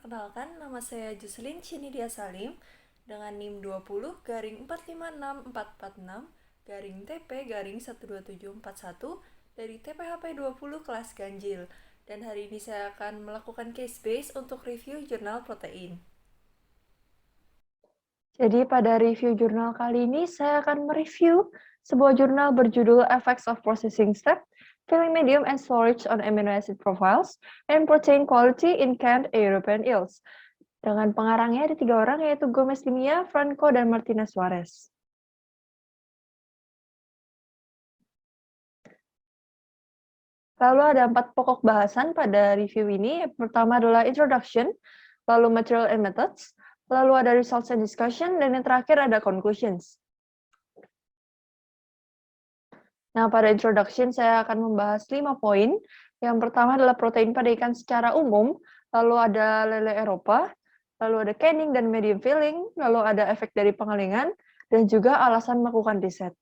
Perkenalkan, nama saya Jocelyn Chinidia Salim dengan NIM 20-456-446-TP-12741 dari TPHP 20 kelas ganjil. Dan hari ini saya akan melakukan case base untuk review jurnal protein. Jadi pada review jurnal kali ini saya akan mereview sebuah jurnal berjudul Effects of Processing Step, Filling Medium and Storage on Amino Acid Profiles, and Protein Quality in Canned European Eels. Dengan pengarangnya ada 3 orang, yaitu Gomez Limia, Franco, dan Martinez Suarez. Lalu ada 4 pokok bahasan pada review ini. Pertama adalah Introduction, lalu Material and Methods, lalu ada Results and Discussion, dan yang terakhir ada Conclusions. Nah, pada introduction saya akan membahas 5 poin. Yang pertama adalah protein pada ikan secara umum, lalu ada lele Eropa, lalu ada canning dan medium filling, lalu ada efek dari pengalengan, dan juga alasan melakukan riset.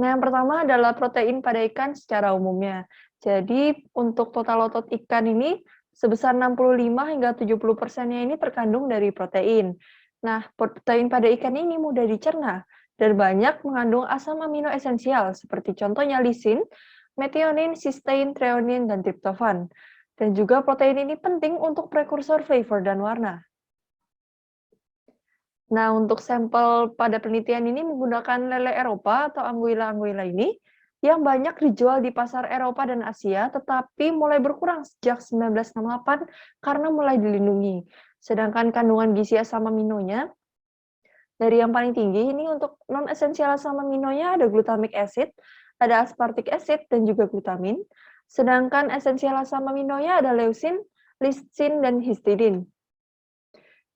Nah, yang pertama adalah protein pada ikan secara umumnya. Jadi, untuk total otot ikan ini, sebesar 65 hingga 70%-nya ini terkandung dari protein. Nah, protein pada ikan ini mudah dicerna dan banyak mengandung asam amino esensial seperti contohnya lisin, methionine, cysteine, threonine, dan tryptophan. Dan juga protein ini penting untuk prekursor flavor dan warna. Nah, untuk sampel pada penelitian ini menggunakan lele Eropa atau Anguilla ini yang banyak dijual di pasar Eropa dan Asia, tetapi mulai berkurang sejak 1968 karena mulai dilindungi. Sedangkan kandungan gizi asam aminonya dari yang paling tinggi ini untuk non-esensial asam aminonya ada glutamic acid, ada aspartic acid, dan juga glutamin. Sedangkan esensial asam aminonya ada leucin, listin, dan histidine.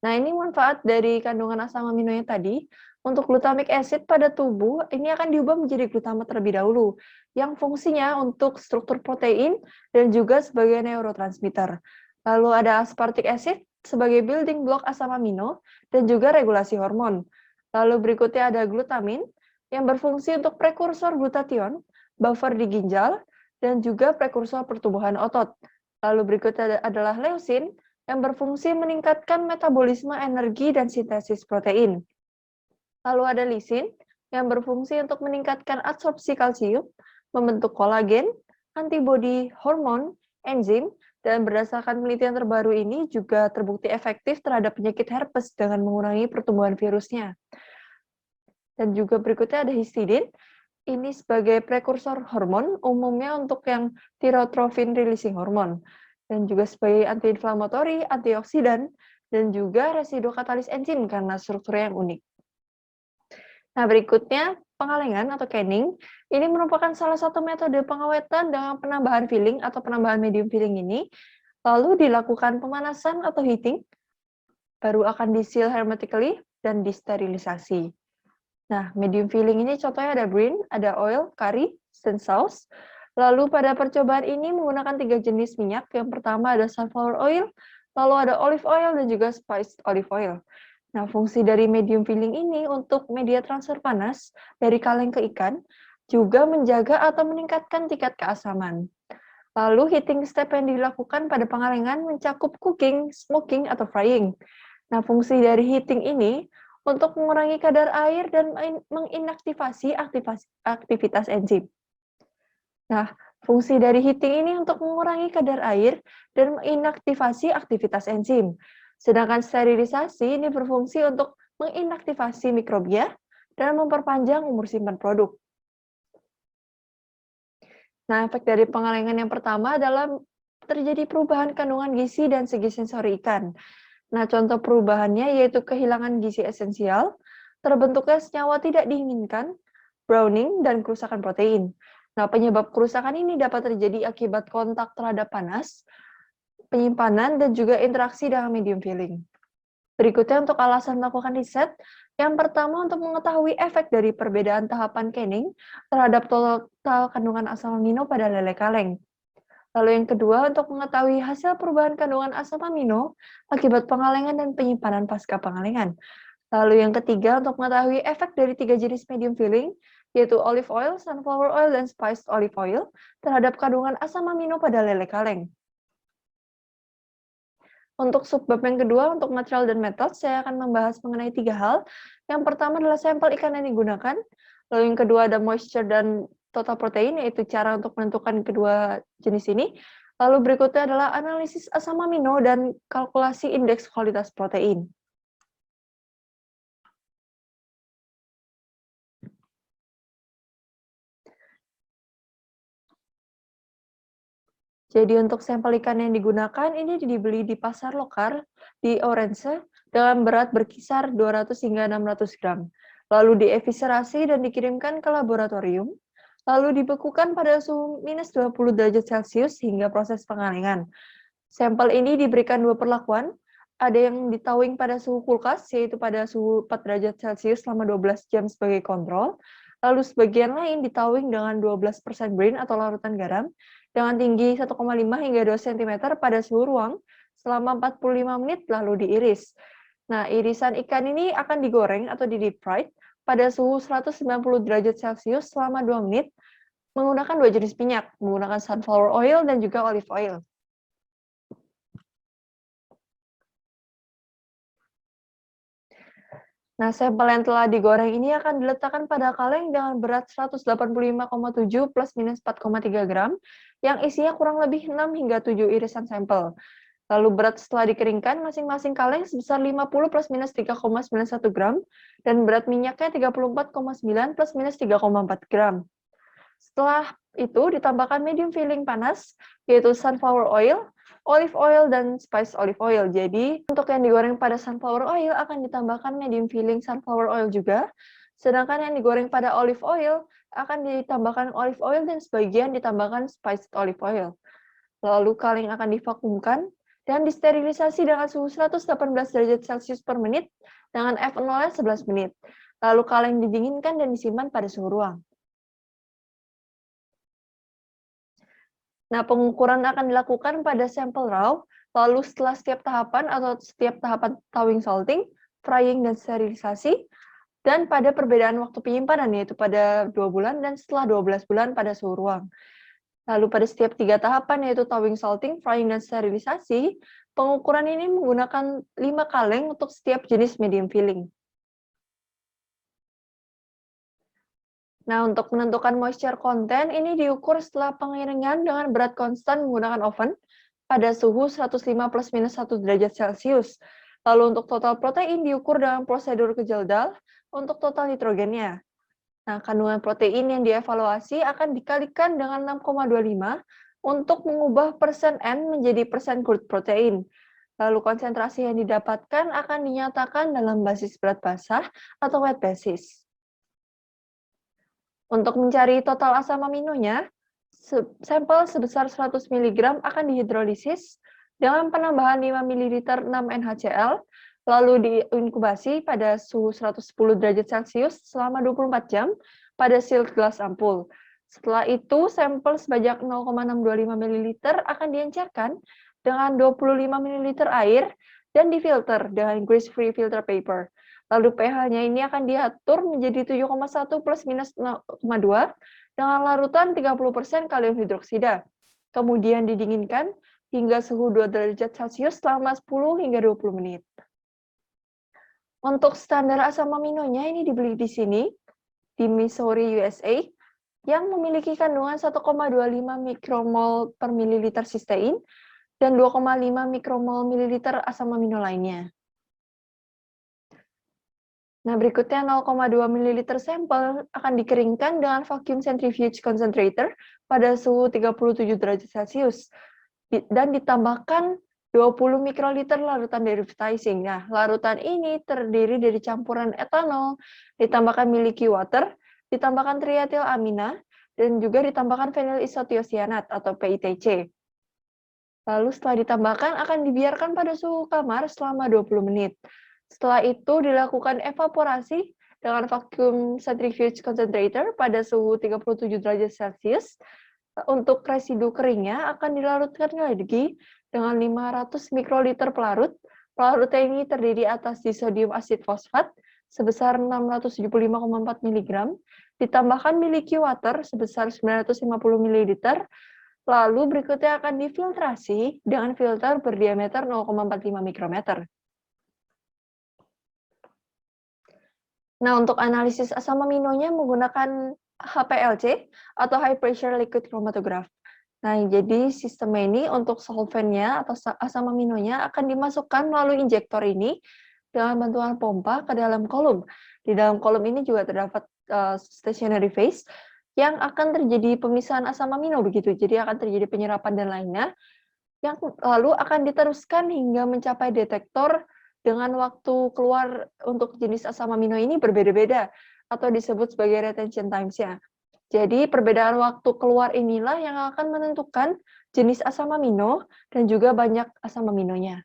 Nah, ini manfaat dari kandungan asam aminonya tadi. Untuk glutamic acid pada tubuh, ini akan diubah menjadi glutamat terlebih dahulu, yang fungsinya untuk struktur protein dan juga sebagai neurotransmitter. Lalu ada aspartic acid sebagai building block asam amino dan juga regulasi hormon. Lalu berikutnya ada glutamin, yang berfungsi untuk prekursor glutathione, buffer di ginjal, dan juga prekursor pertumbuhan otot. Lalu berikutnya adalah leucin, yang berfungsi meningkatkan metabolisme energi dan sintesis protein. Lalu ada lisin, yang berfungsi untuk meningkatkan absorpsi kalsium, membentuk kolagen, antibodi, hormon, enzim, dan berdasarkan penelitian terbaru ini juga terbukti efektif terhadap penyakit herpes dengan mengurangi pertumbuhan virusnya. Dan juga berikutnya ada histidin, ini sebagai prekursor hormon, umumnya untuk yang tyrotrophin releasing hormone, dan juga sebagai antiinflamatori, antioksidan, dan juga residu katalis enzim karena strukturnya yang unik. Nah, berikutnya pengalengan atau canning. Ini merupakan salah satu metode pengawetan dengan penambahan filling atau penambahan medium filling ini, lalu dilakukan pemanasan atau heating, baru akan di-seal hermetically dan disterilisasi. Nah, medium filling ini contohnya ada brine, ada oil, curry, dan saus. Lalu pada percobaan ini menggunakan 3 jenis minyak. Yang pertama ada sunflower oil, lalu ada olive oil, dan juga spiced olive oil. Nah, fungsi dari medium filling ini untuk media transfer panas dari kaleng ke ikan, juga menjaga atau meningkatkan tingkat keasaman. Lalu heating step yang dilakukan pada pengalengan mencakup cooking, smoking, atau frying. Nah, fungsi dari heating ini untuk mengurangi kadar air dan menginaktivasi aktivitas enzim. Nah, fungsi dari heating ini untuk mengurangi kadar air dan menginaktivasi aktivitas enzim. Sedangkan sterilisasi ini berfungsi untuk menginaktivasi mikrobia dan memperpanjang umur simpan produk. Nah, efek dari pengalengan yang pertama adalah terjadi perubahan kandungan gizi dan segi sensori ikan. Nah, contoh perubahannya yaitu kehilangan gizi esensial, terbentuknya senyawa tidak diinginkan, browning, dan kerusakan protein. Nah, penyebab kerusakan ini dapat terjadi akibat kontak terhadap panas, penyimpanan, dan juga interaksi dengan medium filling. Berikutnya untuk alasan melakukan riset, yang pertama untuk mengetahui efek dari perbedaan tahapan canning terhadap total kandungan asam amino pada lele kaleng. Lalu yang kedua, untuk mengetahui hasil perubahan kandungan asam amino akibat pengalengan dan penyimpanan pasca pengalengan. Lalu yang ketiga, untuk mengetahui efek dari 3 jenis medium filling yaitu olive oil, sunflower oil, dan spiced olive oil, terhadap kandungan asam amino pada lele kaleng. Untuk subbab yang kedua, untuk material dan metode, saya akan membahas mengenai 3 hal. Yang pertama adalah sampel ikan yang digunakan, lalu yang kedua ada moisture dan total protein, yaitu cara untuk menentukan kedua jenis ini. Lalu berikutnya adalah analisis asam amino dan kalkulasi indeks kualitas protein. Jadi untuk sampel ikan yang digunakan ini dibeli di pasar lokal di Orense dengan berat berkisar 200 hingga 600 gram. Lalu dieviscerasi dan dikirimkan ke laboratorium, lalu dibekukan pada suhu minus 20 derajat Celcius hingga proses pengalengan. Sampel ini diberikan 2 perlakuan, ada yang ditauing pada suhu kulkas, yaitu pada suhu 4 derajat Celcius selama 12 jam sebagai kontrol, lalu sebagian lain ditauing dengan 12% green atau larutan garam, dengan tinggi 1,5 hingga 2 cm pada suhu ruang selama 45 menit lalu diiris. Nah, irisan ikan ini akan digoreng atau di deep fried pada suhu 190 derajat Celcius selama 2 menit menggunakan 2 jenis minyak, menggunakan sunflower oil dan juga olive oil. Nah, sampel yang telah digoreng ini akan diletakkan pada kaleng dengan berat 185,7 plus minus 4,3 gram, yang isinya kurang lebih 6 hingga 7 irisan sampel. Lalu berat setelah dikeringkan, masing-masing kaleng sebesar 50 plus minus 3,91 gram, dan berat minyaknya 34,9 plus minus 3,4 gram. Setelah itu ditambahkan medium filling panas, yaitu sunflower oil, olive oil, dan spiced olive oil. Jadi, untuk yang digoreng pada sunflower oil akan ditambahkan medium filling sunflower oil juga, sedangkan yang digoreng pada olive oil akan ditambahkan olive oil dan sebagian ditambahkan spiced olive oil. Lalu kaleng akan divakumkan dan disterilisasi dengan suhu 118 derajat Celcius per menit dengan F0-nya 11 menit. Lalu kaleng didinginkan dan disimpan pada suhu ruang. Nah, pengukuran akan dilakukan pada sampel raw, lalu setelah setiap tahapan atau setiap tahapan thawing salting, frying, dan sterilisasi, dan pada perbedaan waktu penyimpanan, yaitu pada 2 bulan dan setelah 12 bulan pada suhu ruang. Lalu pada setiap 3 tahapan, yaitu thawing salting, frying, dan sterilisasi, pengukuran ini menggunakan 5 kaleng untuk setiap jenis medium filling. Nah, untuk menentukan moisture content, ini diukur setelah pengiringan dengan berat konstan menggunakan oven pada suhu 105 plus minus 1 derajat Celcius. Lalu untuk total protein diukur dengan prosedur Kejeldal untuk total nitrogennya. Nah, kandungan protein yang dievaluasi akan dikalikan dengan 6,25 untuk mengubah persen N menjadi persen crude protein. Lalu konsentrasi yang didapatkan akan dinyatakan dalam basis berat basah atau wet basis. Untuk mencari total asam aminonya, sampel sebesar 100 mg akan dihidrolisis dengan penambahan 5 ml 6-NaCl, lalu diinkubasi pada suhu 110 derajat Celcius selama 24 jam pada sealed glass ampul. Setelah itu, sampel sebanyak 0,625 ml akan diencerkan dengan 25 ml air dan difilter dengan grease-free filter paper. Lalu pH-nya ini akan diatur menjadi 7,1 plus minus 0,2 dengan larutan 30% kalium hidroksida. Kemudian didinginkan hingga suhu 2 derajat Celcius selama 10 hingga 20 menit. Untuk standar asam aminonya ini dibeli di sini, di Missouri, USA, yang memiliki kandungan 1,25 mikromol per mililiter sistein dan 2,5 mikromol mililiter asam amino lainnya. Nah, berikutnya 0,2 ml sampel akan dikeringkan dengan vacuum centrifuge concentrator pada suhu 37 derajat Celcius dan ditambahkan 20 mikroliter larutan derivatizing. Nah, larutan ini terdiri dari campuran etanol, ditambahkan milky water, ditambahkan trietilamina, dan juga ditambahkan phenyl isothiocyanate atau PITC. Lalu setelah ditambahkan akan dibiarkan pada suhu kamar selama 20 menit. Setelah itu dilakukan evaporasi dengan vacuum centrifuge concentrator pada suhu 37 derajat Celcius. Untuk residu keringnya akan dilarutkan lagi dengan 500 mikroliter pelarut. Pelarutnya ini terdiri atas disodium asid fosfat sebesar 675,4 mg, ditambahkan milky water sebesar 950 ml, lalu berikutnya akan difiltrasi dengan filter berdiameter 0,45 mikrometer. Nah, untuk analisis asam aminonya menggunakan HPLC atau High Pressure Liquid Chromatograph. Nah, jadi sistem ini untuk solvennya atau asam aminonya akan dimasukkan melalui injektor ini dengan bantuan pompa ke dalam kolom. Di dalam kolom ini juga terdapat stationary phase yang akan terjadi pemisahan asam amino begitu. Jadi akan terjadi penyerapan dan lainnya yang lalu akan diteruskan hingga mencapai detektor dengan waktu keluar untuk jenis asam amino ini berbeda-beda atau disebut sebagai retention times-nya. Jadi perbedaan waktu keluar inilah yang akan menentukan jenis asam amino dan juga banyak asam aminonya.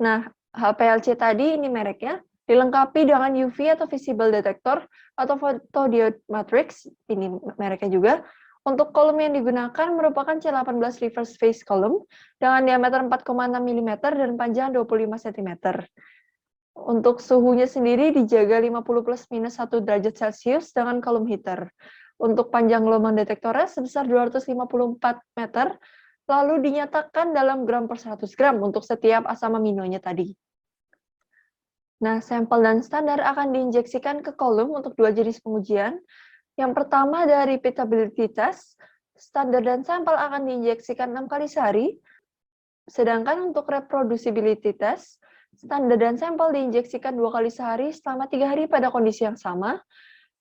Nah, HPLC tadi ini mereknya dilengkapi dengan UV atau visible detector atau photodiode matrix, ini mereknya juga. Untuk kolom yang digunakan merupakan C18 reverse phase column dengan diameter 4,6 mm dan panjang 25 cm. Untuk suhunya sendiri dijaga 50 plus minus 1 derajat Celcius dengan kolom heater. Untuk panjang gelombang detektornya sebesar 254 meter, lalu dinyatakan dalam gram per 100 gram untuk setiap asam aminonya tadi. Nah, sampel dan standar akan diinjeksikan ke kolom untuk dua jenis pengujian. Yang pertama dari repeatability test, standar dan sampel akan diinjeksikan 6 kali sehari, sedangkan untuk reproducibility test, standar dan sampel diinjeksikan 2 kali sehari selama 3 hari pada kondisi yang sama,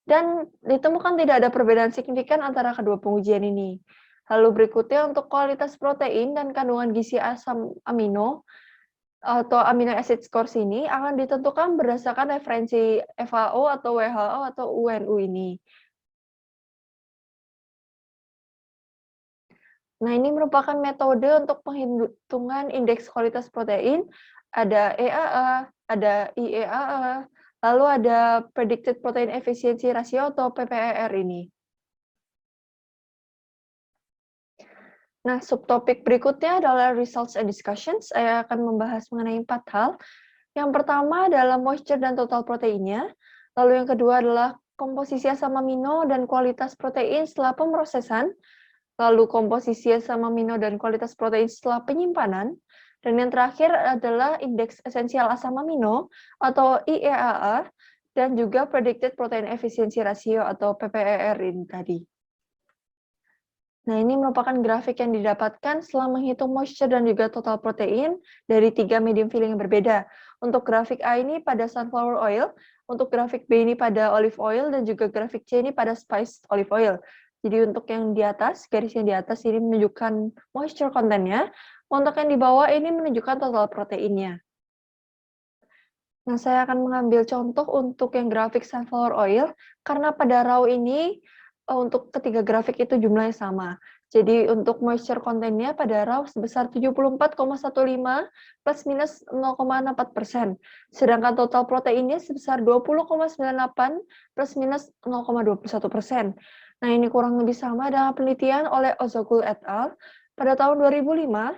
dan ditemukan tidak ada perbedaan signifikan antara kedua pengujian ini. Lalu berikutnya untuk kualitas protein dan kandungan gizi asam amino atau amino acid scores ini akan ditentukan berdasarkan referensi FAO atau WHO atau UNU ini. Nah, ini merupakan metode untuk penghitungan indeks kualitas protein. Ada EAA, ada IEAA, lalu ada Predicted Protein Efficiency Ratio atau PPER ini. Nah, subtopik berikutnya adalah Results and Discussions. Saya akan membahas mengenai 4 hal. Yang pertama adalah moisture dan total proteinnya. Lalu yang kedua adalah komposisi asam amino dan kualitas protein setelah pemrosesan. Lalu komposisi asam amino dan kualitas protein setelah penyimpanan, dan yang terakhir adalah indeks esensial asam amino atau IEAA, dan juga Predicted Protein Efficiency Ratio atau PPER ini tadi. Nah, ini merupakan grafik yang didapatkan setelah menghitung moisture dan juga total protein dari 3 medium filling yang berbeda. Untuk grafik A ini pada sunflower oil, untuk grafik B ini pada olive oil, dan juga grafik C ini pada spiced olive oil. Jadi untuk yang di atas, garis yang di atas ini menunjukkan moisture content-nya, untuk yang di bawah ini menunjukkan total proteinnya. Nah, saya akan mengambil contoh untuk yang grafik sunflower oil, karena pada raw ini, untuk ketiga grafik itu jumlahnya sama. Jadi untuk moisture content-nya pada raw sebesar 74,15 plus minus 0,64%. Sedangkan total proteinnya sebesar 20,98 plus minus 0,21%. Nah, ini kurang lebih sama dengan penelitian oleh Ozogul et al. Pada tahun 2005,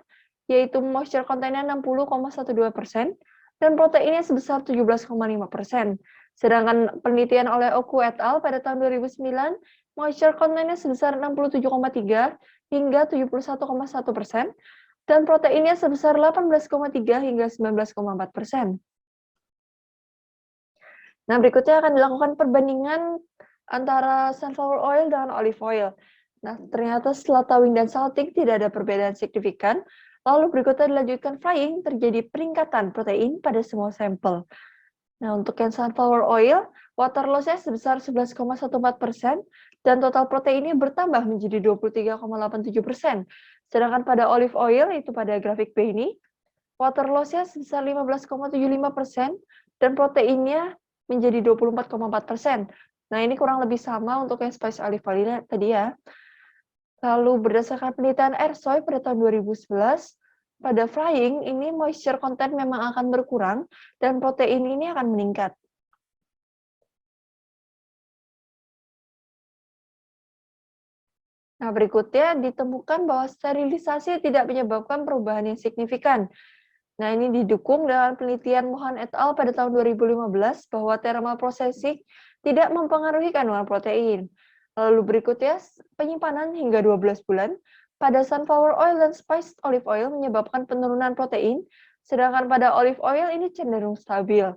yaitu moisture content-nya 60,12% dan proteinnya sebesar 17,5%. Sedangkan penelitian oleh Oku et al. Pada tahun 2009, moisture content-nya sebesar 67,3 hingga 71,1%, dan proteinnya sebesar 18,3 hingga 19,4%. Nah, berikutnya akan dilakukan perbandingan antara sunflower oil dengan olive oil. Nah, ternyata setelah tawing dan salting tidak ada perbedaan signifikan. Lalu berikutnya dilanjutkan frying, terjadi peningkatan protein pada semua sampel. Nah, untuk yang sunflower oil, water loss-nya sebesar 11,14% dan total proteinnya bertambah menjadi 23,87%. Sedangkan pada olive oil, itu pada grafik B ini, water loss-nya sebesar 15,75% dan proteinnya menjadi 24,4%. Nah, ini kurang lebih sama untuk yang spice olive oil tadi ya. Lalu berdasarkan penelitian Ersoy pada tahun 2011, pada frying ini moisture content memang akan berkurang dan protein ini akan meningkat. Nah, berikutnya ditemukan bahwa sterilisasi tidak menyebabkan perubahan yang signifikan. Nah, ini didukung dengan penelitian Mohan et al. Pada tahun 2015 bahwa thermal processing tidak mempengaruhi kandungan protein. Lalu berikutnya, penyimpanan hingga 12 bulan pada sunflower oil dan spiced olive oil menyebabkan penurunan protein, sedangkan pada olive oil ini cenderung stabil.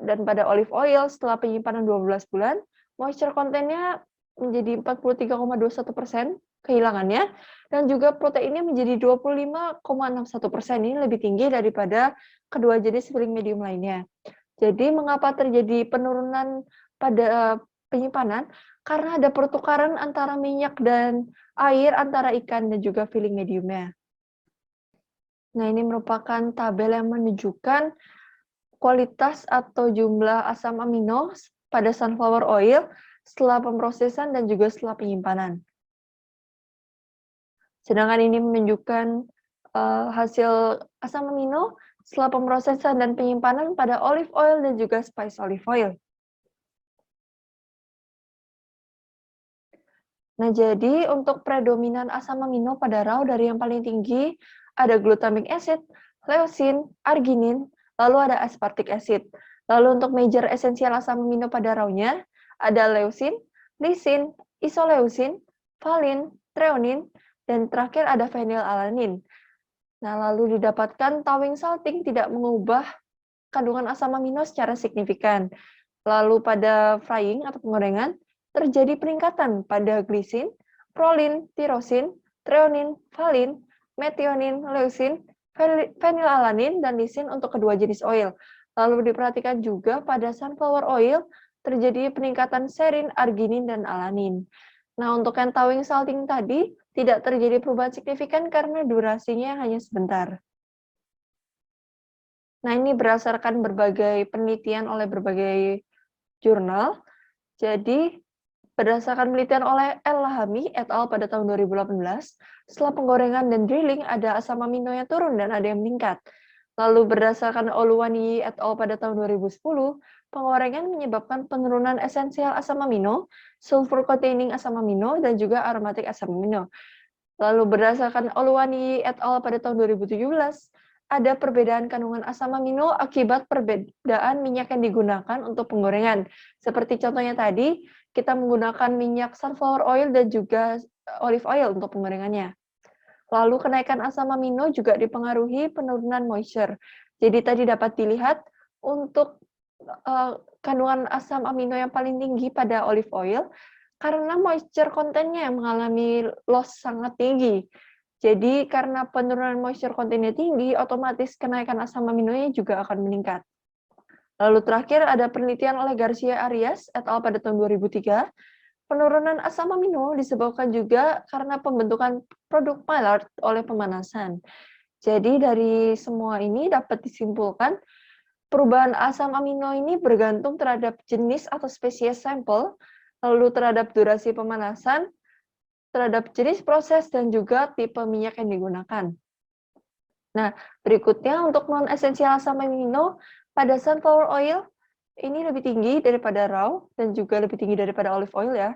Dan pada olive oil setelah penyimpanan 12 bulan, moisture content-nya menjadi 43,21% kehilangannya, dan juga proteinnya menjadi 25,61%. Ini lebih tinggi daripada kedua jenis filling medium lainnya. Jadi mengapa terjadi penurunan pada penyimpanan? Karena ada pertukaran antara minyak dan air antara ikan dan juga filling mediumnya. Nah, ini merupakan tabel yang menunjukkan kualitas atau jumlah asam amino pada sunflower oil setelah pemrosesan dan juga setelah penyimpanan. Sedangkan ini menunjukkan hasil asam amino setelah pemrosesan dan penyimpanan pada olive oil dan juga spice olive oil. Nah, jadi untuk predominan asam amino pada raw dari yang paling tinggi ada glutamic acid, leucin, arginin, lalu ada aspartic acid. Lalu untuk major esensial asam amino pada raw-nya ada leucin, lisin, isoleucin, valin, treonin, dan terakhir ada phenylalanin. Nah, lalu didapatkan towing salting tidak mengubah kandungan asam amino secara signifikan. Lalu pada frying atau penggorengan, terjadi peningkatan pada glisin, prolin, tirosin, treonin, valin, metionin, leucin, phenylalanin, dan lisin untuk kedua jenis oil. Lalu diperhatikan juga pada sunflower oil, terjadi peningkatan serin, arginin, dan alanin. Nah, untuk yang towing salting tadi, tidak terjadi perubahan signifikan karena durasinya hanya sebentar. Nah, ini berdasarkan berbagai penelitian oleh berbagai jurnal. Jadi, berdasarkan penelitian oleh El Lahami et al. Pada tahun 2018, setelah penggorengan dan drilling ada asam amino yang turun dan ada yang meningkat. Lalu berdasarkan Oluwani et al. Pada tahun 2010, penggorengan menyebabkan penurunan esensial asam amino, sulfur containing asam amino, dan juga aromatic asam amino. Lalu berdasarkan Oluwani et al. Pada tahun 2017, ada perbedaan kandungan asam amino akibat perbedaan minyak yang digunakan untuk penggorengan. Seperti contohnya tadi, kita menggunakan minyak sunflower oil dan juga olive oil untuk penggorengannya. Lalu kenaikan asam amino juga dipengaruhi penurunan moisture. Jadi tadi dapat dilihat untuk kandungan asam amino yang paling tinggi pada olive oil karena moisture content-nya yang mengalami loss sangat tinggi. Jadi karena penurunan moisture content-nya tinggi, otomatis kenaikan asam aminonya juga akan meningkat. Lalu terakhir ada penelitian oleh Garcia Arias et al. Pada tahun 2003. Penurunan asam amino disebabkan juga karena pembentukan produk Maillard oleh pemanasan. Jadi dari semua ini dapat disimpulkan perubahan asam amino ini bergantung terhadap jenis atau spesies sampel, lalu terhadap durasi pemanasan, terhadap jenis proses, dan juga tipe minyak yang digunakan. Nah, berikutnya untuk non-esensial asam amino pada sunflower oil, ini lebih tinggi daripada raw, dan juga lebih tinggi daripada olive oil ya.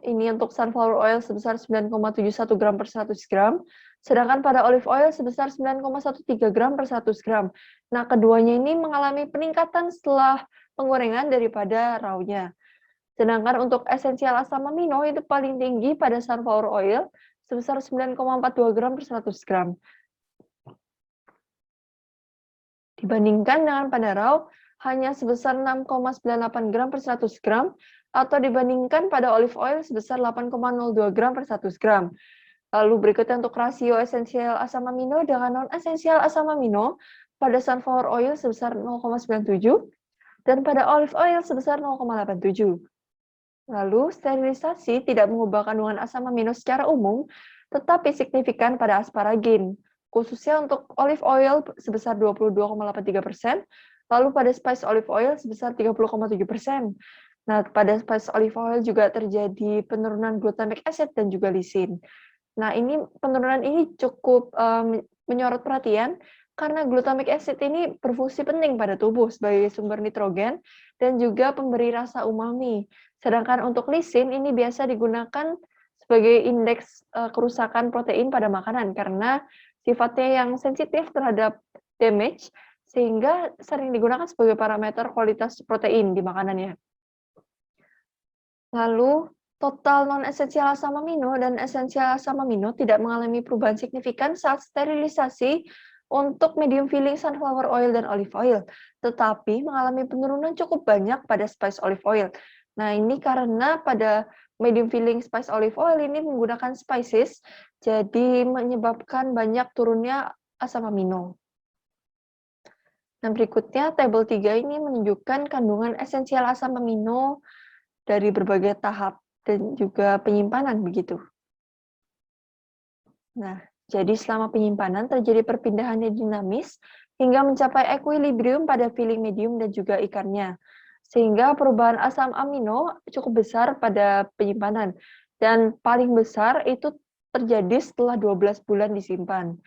Ini untuk sunflower oil sebesar 9,71 gram per 100 gram, sedangkan pada olive oil sebesar 9,13 gram per 100 gram. Nah, keduanya ini mengalami peningkatan setelah penggorengan daripada raw-nya. Sedangkan untuk esensial asam amino itu paling tinggi pada sunflower oil sebesar 9,42 gram per 100 gram. Dibandingkan dengan pada raw, hanya sebesar 6,98 gram per 100 gram, atau dibandingkan pada olive oil sebesar 8,02 gram per 100 gram. Lalu berikutnya untuk rasio esensial asam amino dengan non-esensial asam amino pada sunflower oil sebesar 0,97, dan pada olive oil sebesar 0,87. Lalu, sterilisasi tidak mengubah kandungan asam amino secara umum, tetapi signifikan pada asparagin, khususnya untuk olive oil sebesar 22,83%, lalu pada spice olive oil sebesar 30,7%. Nah, pada spice olive oil juga terjadi penurunan glutamic acid dan juga lisin. Nah, penurunan ini cukup menyorot perhatian karena glutamic acid ini berfungsi penting pada tubuh sebagai sumber nitrogen dan juga pemberi rasa umami. Sedangkan untuk lisin ini biasa digunakan sebagai indeks kerusakan protein pada makanan karena sifatnya yang sensitif terhadap damage, sehingga sering digunakan sebagai parameter kualitas protein di makanannya. Lalu, total non-esensial asam amino dan esensial asam amino tidak mengalami perubahan signifikan saat sterilisasi untuk medium filling sunflower oil dan olive oil, tetapi mengalami penurunan cukup banyak pada spice olive oil. Nah, ini karena pada medium filling spice olive oil ini menggunakan spices, jadi menyebabkan banyak turunnya asam amino. Nah, berikutnya tabel 3 ini menunjukkan kandungan esensial asam amino dari berbagai tahap dan juga penyimpanan begitu. Nah, jadi selama penyimpanan terjadi perpindahan yang dinamis hingga mencapai equilibrium pada filling medium dan juga ikannya. Sehingga perubahan asam amino cukup besar pada penyimpanan dan paling besar itu terjadi setelah 12 bulan disimpan.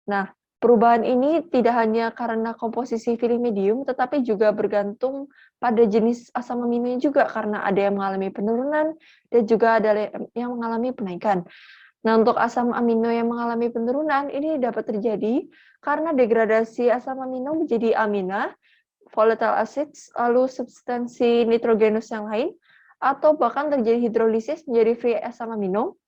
Nah, perubahan ini tidak hanya karena komposisi filling medium, tetapi juga bergantung pada jenis asam aminonya juga, karena ada yang mengalami penurunan dan juga ada yang mengalami penaikan. Nah, untuk asam amino yang mengalami penurunan, ini dapat terjadi karena degradasi asam amino menjadi amina, volatile acids, lalu substansi nitrogenus yang lain, atau bahkan terjadi hidrolisis menjadi free asam amino.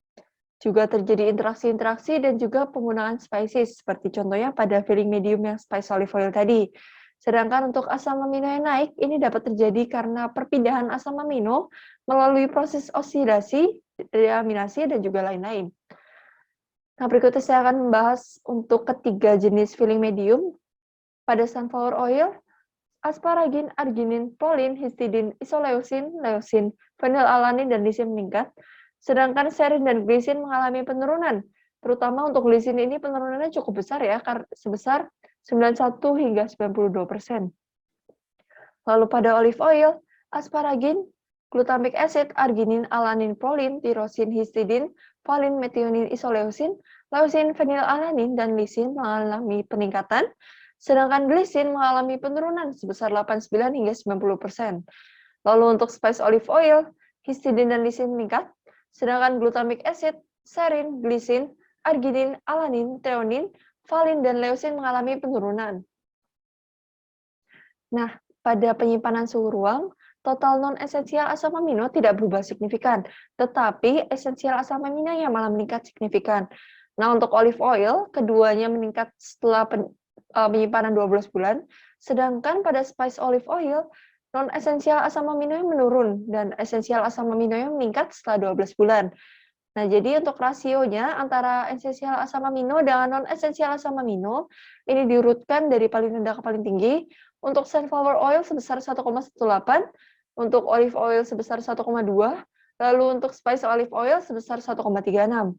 Juga terjadi interaksi-interaksi dan juga penggunaan spices, seperti contohnya pada filling medium yang spice olive oil tadi. Sedangkan untuk asam amino yang naik, ini dapat terjadi karena perpindahan asam amino melalui proses oksidasi, deaminasi, dan juga lain-lain. Nah, berikutnya saya akan membahas untuk ketiga jenis filling medium pada sunflower oil, asparagin, arginin, prolin, histidin, isoleucin, leucin, fenilalanin, dan lisin meningkat. Sedangkan serin dan glisin mengalami penurunan. Terutama untuk glisin ini penurunannya cukup besar ya, sebesar 91 hingga 92%. Lalu pada olive oil, asparagin, glutamic acid, arginin, alanin, prolin, tirosin, histidin, valin, methionine, isoleucin, leucin, fenilalanin, dan lisin mengalami peningkatan. Sedangkan glisin mengalami penurunan sebesar 89 hingga 90%. Lalu untuk spice olive oil, histidin dan lisin meningkat, sedangkan glutamic acid, serin, glisin, arginin, alanin, threonin, valin, dan leucin mengalami penurunan. Nah, pada penyimpanan suhu ruang, total non-esensial asam amino tidak berubah signifikan, tetapi esensial asam amino yang malah meningkat signifikan. Nah, untuk olive oil, keduanya meningkat setelah penyimpanan 12 bulan, sedangkan pada spice olive oil, non-esensial asam amino yang menurun dan esensial asam amino yang meningkat setelah 12 bulan. Nah, jadi untuk rasionya antara esensial asam amino dengan non-esensial asam amino, ini diurutkan dari paling rendah ke paling tinggi. Untuk sunflower oil sebesar 1,18, untuk olive oil sebesar 1,2, lalu untuk spice olive oil sebesar 1,36.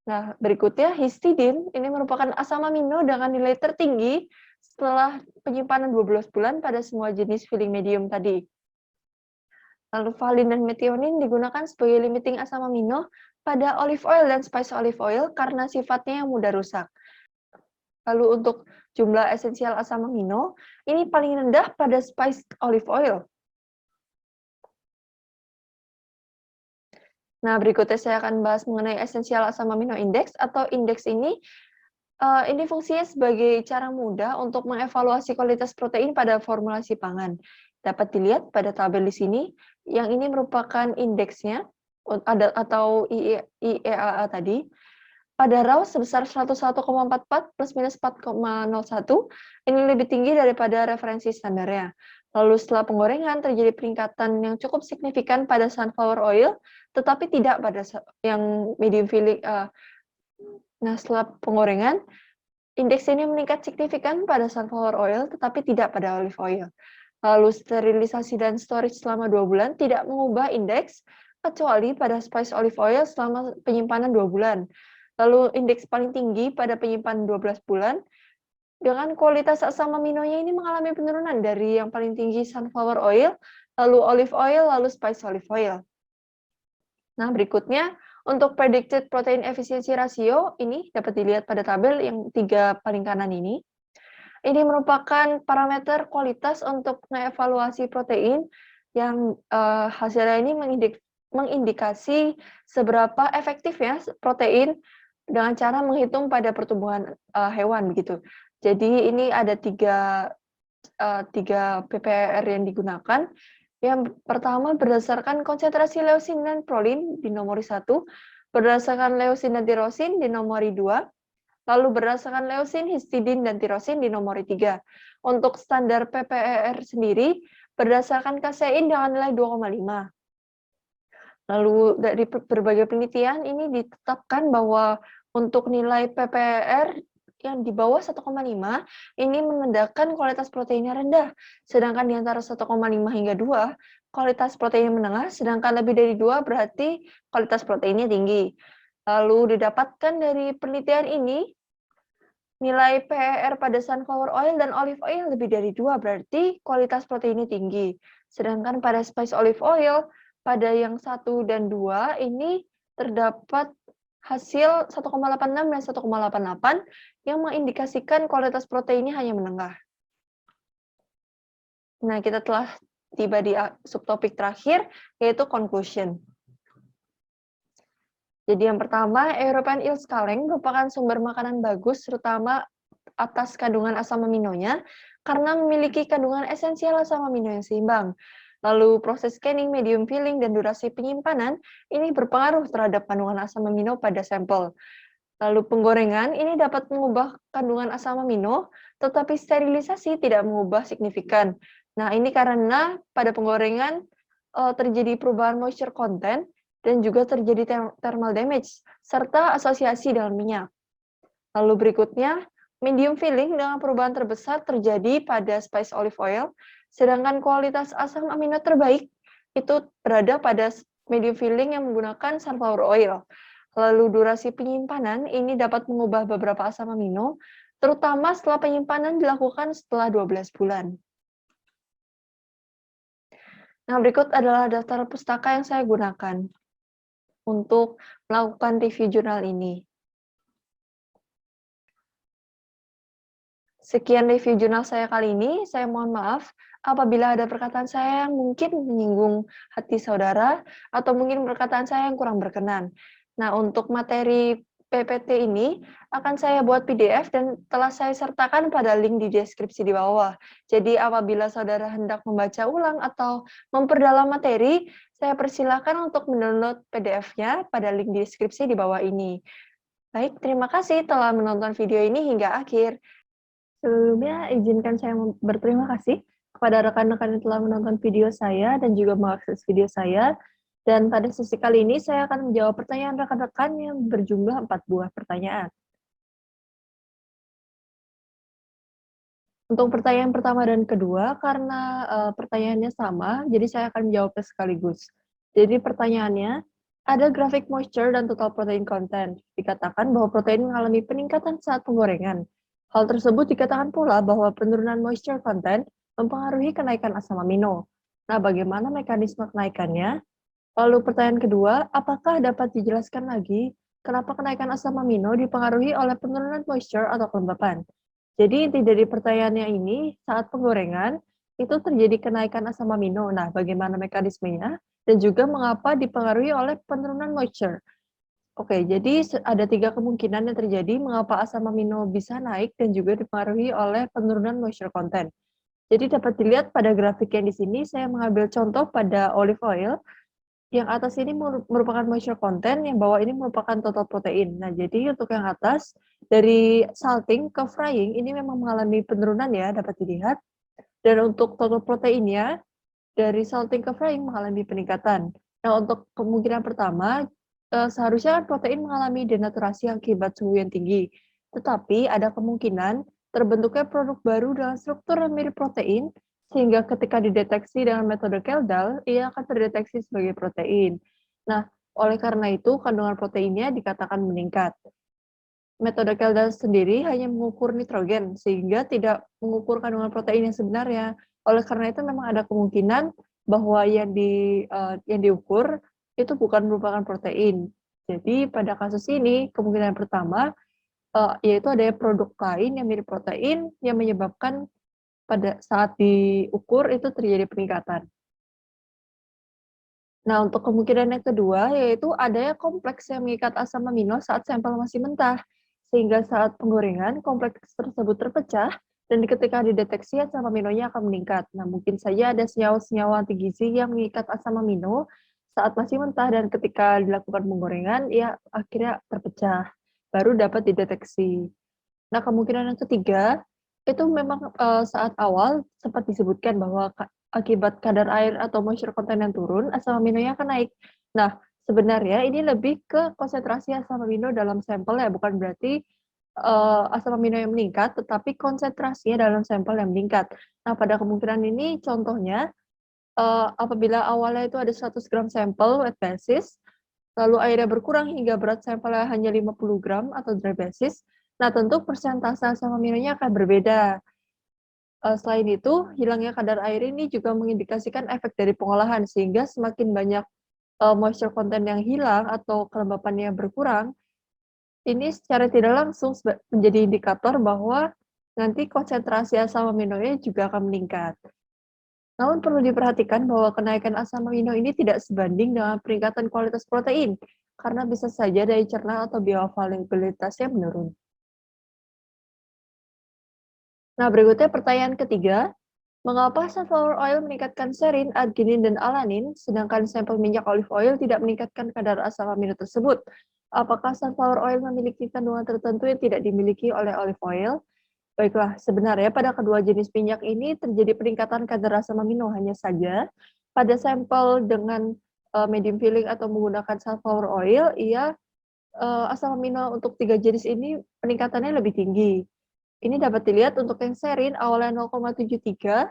Nah, berikutnya histidin, ini merupakan asam amino dengan nilai tertinggi setelah penyimpanan 12 bulan pada semua jenis filling medium tadi. Lalu valin dan methionine digunakan sebagai limiting asam amino pada olive oil dan spice olive oil karena sifatnya yang mudah rusak. Lalu untuk jumlah esensial asam amino, ini paling rendah pada spice olive oil. Nah, berikutnya saya akan bahas mengenai esensial asam amino index atau indeks ini. Ini fungsinya sebagai cara mudah untuk mengevaluasi kualitas protein pada formulasi pangan. Dapat dilihat pada tabel di sini, yang ini merupakan indeksnya atau IEAA tadi. Pada raw sebesar 101,44 plus minus 4,01, ini lebih tinggi daripada referensi standarnya. Lalu setelah penggorengan terjadi peningkatan yang cukup signifikan pada sunflower oil, tetapi tidak pada yang medium filling. Nah, setelah penggorengan, indeks ini meningkat signifikan pada sunflower oil, tetapi tidak pada olive oil. Lalu sterilisasi dan storage selama 2 bulan tidak mengubah indeks, kecuali pada spice olive oil selama penyimpanan 2 bulan. Lalu indeks paling tinggi pada penyimpanan 12 bulan, dengan kualitas asam aminonya ini mengalami penurunan dari yang paling tinggi sunflower oil, lalu olive oil, lalu spice olive oil. Nah, berikutnya untuk predicted protein efficiency ratio, ini dapat dilihat pada tabel yang 3 paling kanan ini. Ini merupakan parameter kualitas untuk mengevaluasi protein yang hasilnya ini mengindikasi seberapa efektif ya protein dengan cara menghitung pada pertumbuhan hewan begitu. Jadi ini ada tiga PPR yang digunakan. Yang pertama berdasarkan konsentrasi leusin dan prolin di nomor 1, berdasarkan leusin dan tirosin di nomor 2, lalu berdasarkan leusin, histidin, dan tirosin di nomor 3. Untuk standar PPR sendiri, berdasarkan kasein dengan nilai 2,5. Lalu dari berbagai penelitian ini ditetapkan bahwa untuk nilai PPR yang di bawah 1,5 ini menandakan kualitas proteinnya rendah, sedangkan di antara 1,5 hingga 2 kualitas proteinnya menengah, sedangkan lebih dari 2 berarti kualitas proteinnya tinggi. Lalu didapatkan dari penelitian ini nilai PER pada sunflower oil dan olive oil lebih dari 2 berarti kualitas proteinnya tinggi. Sedangkan pada spice olive oil pada yang 1 dan 2 ini terdapat hasil 1,86 dan 1,88 yang mengindikasikan kualitas proteinnya hanya menengah. Nah, kita telah tiba di subtopik terakhir, yaitu conclusion. Jadi yang pertama, European Eels kaleng merupakan sumber makanan bagus, terutama atas kandungan asam aminonya, karena memiliki kandungan esensial asam amino yang seimbang. Lalu proses scanning, medium filling, dan durasi penyimpanan ini berpengaruh terhadap kandungan asam amino pada sampel. Lalu penggorengan ini dapat mengubah kandungan asam amino, tetapi sterilisasi tidak mengubah signifikan. Nah, ini karena pada penggorengan terjadi perubahan moisture content dan juga terjadi thermal damage, serta asosiasi dengan minyak. Lalu berikutnya, medium filling dengan perubahan terbesar terjadi pada spice olive oil, sedangkan kualitas asam amino terbaik itu berada pada medium filling yang menggunakan sunflower oil. Lalu durasi penyimpanan ini dapat mengubah beberapa asam amino, terutama setelah penyimpanan dilakukan setelah 12 bulan. Nah, berikut adalah daftar pustaka yang saya gunakan untuk melakukan review jurnal ini. Sekian review jurnal saya kali ini. Saya mohon maaf apabila ada perkataan saya yang mungkin menyinggung hati saudara atau mungkin perkataan saya yang kurang berkenan. Nah, untuk materi PPT ini akan saya buat PDF dan telah saya sertakan pada link di deskripsi di bawah. Jadi apabila saudara hendak membaca ulang atau memperdalam materi, saya persilakan untuk mendownload PDF-nya pada link di deskripsi di bawah ini. Baik, terima kasih telah menonton video ini hingga akhir. Sebelumnya, izinkan saya berterima kasih kepada rekan-rekan yang telah menonton video saya dan juga mengakses video saya. Dan pada sesi kali ini, saya akan menjawab pertanyaan rekan-rekan yang berjumlah 4 buah pertanyaan. Untuk pertanyaan pertama dan kedua, karena pertanyaannya sama, jadi saya akan menjawabnya sekaligus. Jadi pertanyaannya, ada grafik moisture dan total protein content. Dikatakan bahwa protein mengalami peningkatan saat penggorengan. Hal tersebut dikatakan pula bahwa penurunan moisture content mempengaruhi kenaikan asam amino. Nah, bagaimana mekanisme kenaikannya? Lalu pertanyaan kedua, apakah dapat dijelaskan lagi kenapa kenaikan asam amino dipengaruhi oleh penurunan moisture atau kelembapan? Jadi inti dari pertanyaannya ini, saat penggorengan, itu terjadi kenaikan asam amino. Nah, bagaimana mekanismenya? Dan juga mengapa dipengaruhi oleh penurunan moisture. Oke, jadi ada 3 kemungkinan yang terjadi mengapa asam amino bisa naik dan juga dipengaruhi oleh penurunan moisture content. Jadi dapat dilihat pada grafik yang di sini, saya mengambil contoh pada olive oil, yang atas ini merupakan moisture content, yang bawah ini merupakan total protein. Nah, jadi untuk yang atas, dari salting ke frying, ini memang mengalami penurunan ya, dapat dilihat. Dan untuk total proteinnya, dari salting ke frying mengalami peningkatan. Nah, untuk kemungkinan pertama, seharusnya kan protein mengalami denaturasi akibat suhu yang tinggi. Tetapi ada kemungkinan terbentuknya produk baru dengan struktur yang mirip protein, sehingga ketika dideteksi dengan metode Kjeldahl, ia akan terdeteksi sebagai protein. Nah, oleh karena itu, kandungan proteinnya dikatakan meningkat. Metode Kjeldahl sendiri hanya mengukur nitrogen, sehingga tidak mengukur kandungan protein yang sebenarnya. Oleh karena itu, memang ada kemungkinan bahwa yang diukur itu bukan merupakan protein. Jadi pada kasus ini, kemungkinan pertama, yaitu adanya produk lain yang mirip protein yang menyebabkan pada saat diukur itu terjadi peningkatan. Nah, untuk kemungkinan yang kedua, yaitu adanya kompleks yang mengikat asam amino saat sampel masih mentah, sehingga saat penggorengan kompleks tersebut terpecah dan ketika dideteksi asam aminonya akan meningkat. Nah, mungkin saja ada senyawa-senyawa anti gizi yang mengikat asam amino saat masih mentah dan ketika dilakukan penggorengan, ya akhirnya terpecah, baru dapat dideteksi. Nah, kemungkinan yang ketiga, itu memang, saat awal sempat disebutkan bahwa akibat kadar air atau moisture content yang turun, asam aminonya akan naik. Nah, sebenarnya ini lebih ke konsentrasi asam amino dalam sampel ya, bukan berarti, asam amino yang meningkat, tetapi konsentrasinya dalam sampel yang meningkat. Nah, pada kemungkinan ini contohnya, apabila awalnya itu ada 100 gram sampel wet basis, lalu airnya berkurang hingga berat sampelnya hanya 50 gram atau dry basis, nah tentu persentase asam aminonya akan berbeda. Selain itu, hilangnya kadar air ini juga mengindikasikan efek dari pengolahan, sehingga semakin banyak, moisture content yang hilang atau kelembapannya berkurang, ini secara tidak langsung menjadi indikator bahwa nanti konsentrasi asam aminonya juga akan meningkat. Namun perlu diperhatikan bahwa kenaikan asam amino ini tidak sebanding dengan peningkatan kualitas protein, karena bisa saja daya cerna atau bioavailabilitasnya menurun. Nah, berikutnya pertanyaan ketiga, mengapa sunflower oil meningkatkan serin, arginin, dan alanin, sedangkan sampel minyak olive oil tidak meningkatkan kadar asam amino tersebut? Apakah sunflower oil memiliki kandungan tertentu yang tidak dimiliki oleh olive oil? Baiklah, sebenarnya pada kedua jenis minyak ini terjadi peningkatan kadar asam amino, hanya saja pada sampel dengan medium filling atau menggunakan sunflower oil, asam amino untuk tiga jenis ini peningkatannya lebih tinggi. Ini dapat dilihat untuk yang serin awalnya 0,73,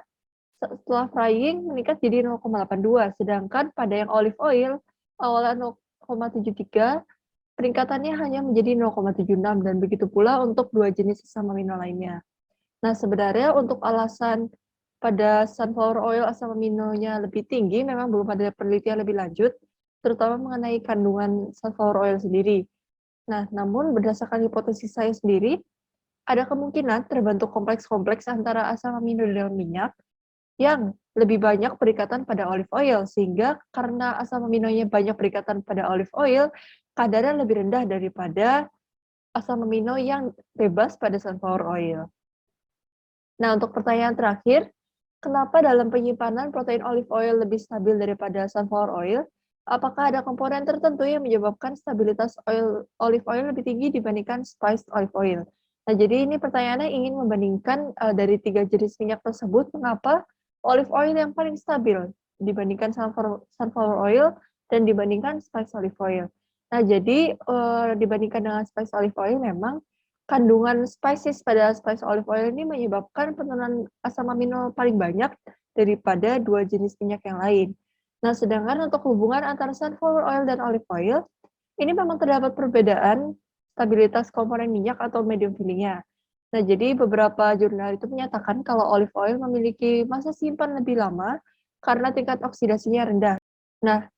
setelah frying meningkat jadi 0,82, sedangkan pada yang olive oil awalnya 0,73, peningkatannya hanya menjadi 0,76 dan begitu pula untuk dua jenis asam amino lainnya. Nah, sebenarnya untuk alasan pada sunflower oil asam aminonya lebih tinggi memang belum ada penelitian lebih lanjut, terutama mengenai kandungan sunflower oil sendiri. Nah, namun berdasarkan hipotesis saya sendiri, ada kemungkinan terbentuk kompleks-kompleks antara asam amino dalam minyak yang lebih banyak berikatan pada olive oil, sehingga karena asam aminonya banyak berikatan pada olive oil, kadarnya lebih rendah daripada asam amino yang bebas pada sunflower oil. Nah, untuk pertanyaan terakhir, kenapa dalam penyimpanan protein olive oil lebih stabil daripada sunflower oil? Apakah ada komponen tertentu yang menyebabkan stabilitas olive oil lebih tinggi dibandingkan spiced olive oil? Nah, jadi ini pertanyaannya ingin membandingkan dari tiga jenis minyak tersebut, mengapa olive oil yang paling stabil dibandingkan sunflower oil dan dibandingkan spiced olive oil. Nah, jadi dibandingkan dengan spiced olive oil memang kandungan spices pada spiced olive oil ini menyebabkan penurunan asam amino paling banyak daripada dua jenis minyak yang lain. Nah, sedangkan untuk hubungan antara sunflower oil dan olive oil, ini memang terdapat perbedaan stabilitas komponen minyak atau medium fillingnya. Nah, jadi beberapa jurnal itu menyatakan kalau olive oil memiliki masa simpan lebih lama karena tingkat oksidasinya rendah. Nah,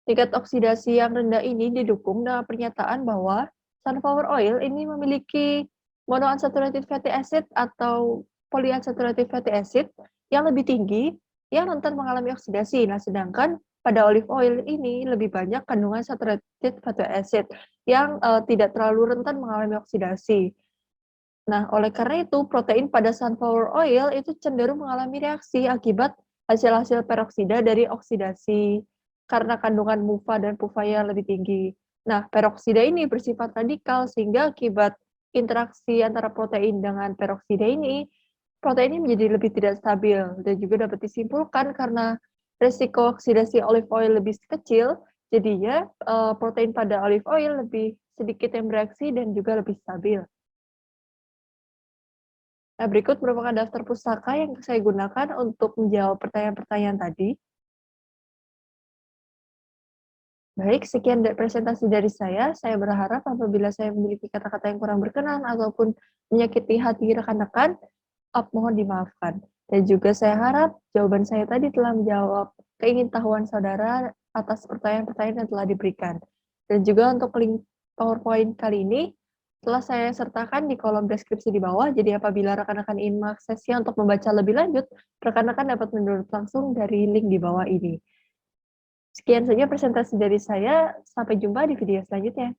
tingkat oksidasi yang rendah ini didukung dengan pernyataan bahwa sunflower oil ini memiliki monounsaturated fatty acid atau polyunsaturated fatty acid yang lebih tinggi yang rentan mengalami oksidasi. Nah, sedangkan pada olive oil ini lebih banyak kandungan saturated fatty acid yang tidak terlalu rentan mengalami oksidasi. Nah, oleh karena itu, protein pada sunflower oil itu cenderung mengalami reaksi akibat hasil-hasil peroksida dari oksidasi karena kandungan MUFA dan PUFA-nya lebih tinggi. Nah, peroksida ini bersifat radikal sehingga akibat interaksi antara protein dengan peroksida ini, protein ini menjadi lebih tidak stabil dan juga dapat disimpulkan karena resiko oksidasi olive oil lebih kecil, jadinya protein pada olive oil lebih sedikit yang bereaksi dan juga lebih stabil. Nah, berikut merupakan daftar pustaka yang saya gunakan untuk menjawab pertanyaan-pertanyaan tadi. Baik, sekian presentasi dari saya. Saya berharap apabila saya memiliki kata-kata yang kurang berkenan ataupun menyakiti hati rekan-rekan, mohon dimaafkan. Dan juga saya harap jawaban saya tadi telah menjawab keingintahuan saudara atas pertanyaan-pertanyaan yang telah diberikan. Dan juga untuk link PowerPoint kali ini, telah saya sertakan di kolom deskripsi di bawah, jadi apabila rekan-rekan ingin mengaksesnya untuk membaca lebih lanjut, rekan-rekan dapat mendownload langsung dari link di bawah ini. Sekian saja presentasi dari saya, sampai jumpa di video selanjutnya.